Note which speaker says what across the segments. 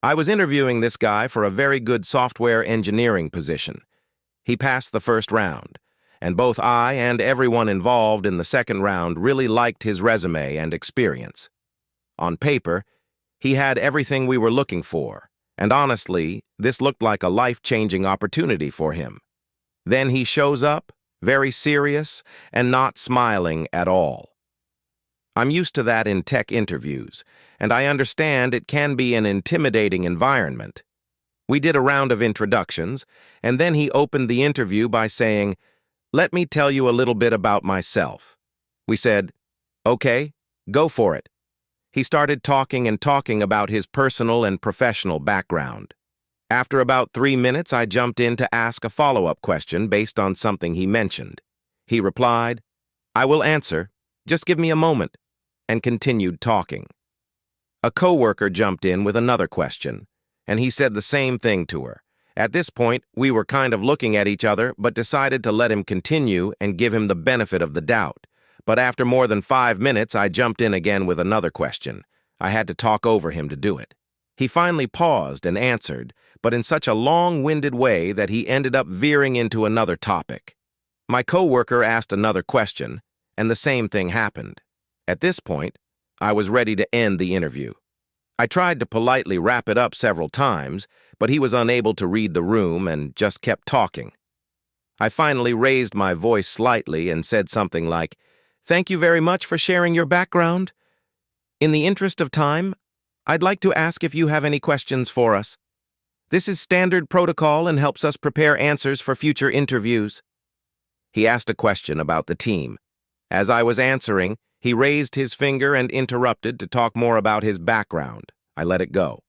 Speaker 1: I was interviewing this guy for a very good software engineering position. He passed the first round, and both I and everyone involved in the second round really liked his resume and experience. On paper, he had everything we were looking for, and honestly, this looked like a life-changing opportunity for him. Then he shows up, very serious, and not smiling at all. I'm used to that in tech interviews, and I understand it can be an intimidating environment. We did a round of introductions, and then he opened the interview by saying, "Let me tell you a little bit about myself." We said, "Okay, go for it." He started talking about his personal and professional background. After about 3 minutes, I jumped in to ask a follow-up question based on something he mentioned. He replied, "I will answer, just give me a moment," and continued talking. A coworker jumped in with another question, and he said the same thing to her. At this point, we were kind of looking at each other, but decided to let him continue and give him the benefit of the doubt. But after more than 5 minutes, I jumped in again with another question. I had to talk over him to do it. He finally paused and answered, but in such a long-winded way that he ended up veering into another topic. My coworker asked another question, and the same thing happened. At this point, I was ready to end the interview. I tried to politely wrap it up several times, but he was unable to read the room and just kept talking. I finally raised my voice slightly and said something like, "Thank you very much for sharing your background. In the interest of time, I'd like to ask if you have any questions for us. This is standard protocol and helps us prepare answers for future interviews." He asked a question about the team. As I was answering, he raised his finger and interrupted to talk more about his background. I let it go.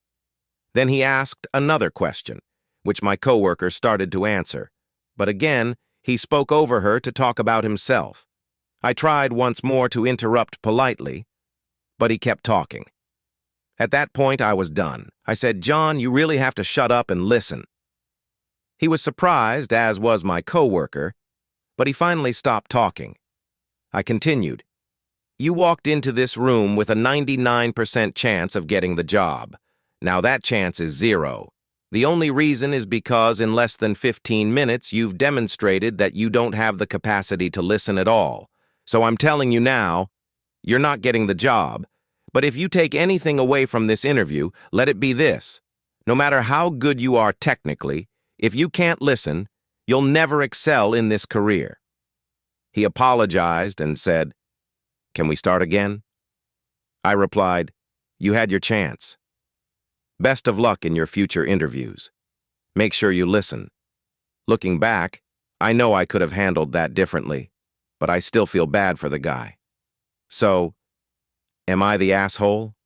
Speaker 1: Then he asked another question, which my coworker started to answer. But again, he spoke over her to talk about himself. I tried once more to interrupt politely, but he kept talking. At that point, I was done. I said, "John, you really have to shut up and listen." He was surprised, as was my coworker, but he finally stopped talking. I continued, "You walked into this room with a 99% chance of getting the job. Now that chance is 0. The only reason is because in less than 15 minutes you've demonstrated that you don't have the capacity to listen at all. So I'm telling you now, you're not getting the job. But if you take anything away from this interview, let it be this. No matter how good you are technically, if you can't listen, you'll never excel in this career." He apologized and said, "Can we start again?" I replied, "You had your chance. Best of luck in your future interviews. Make sure you listen." Looking back, I know I could have handled that differently, but I still feel bad for the guy. So, am I the asshole?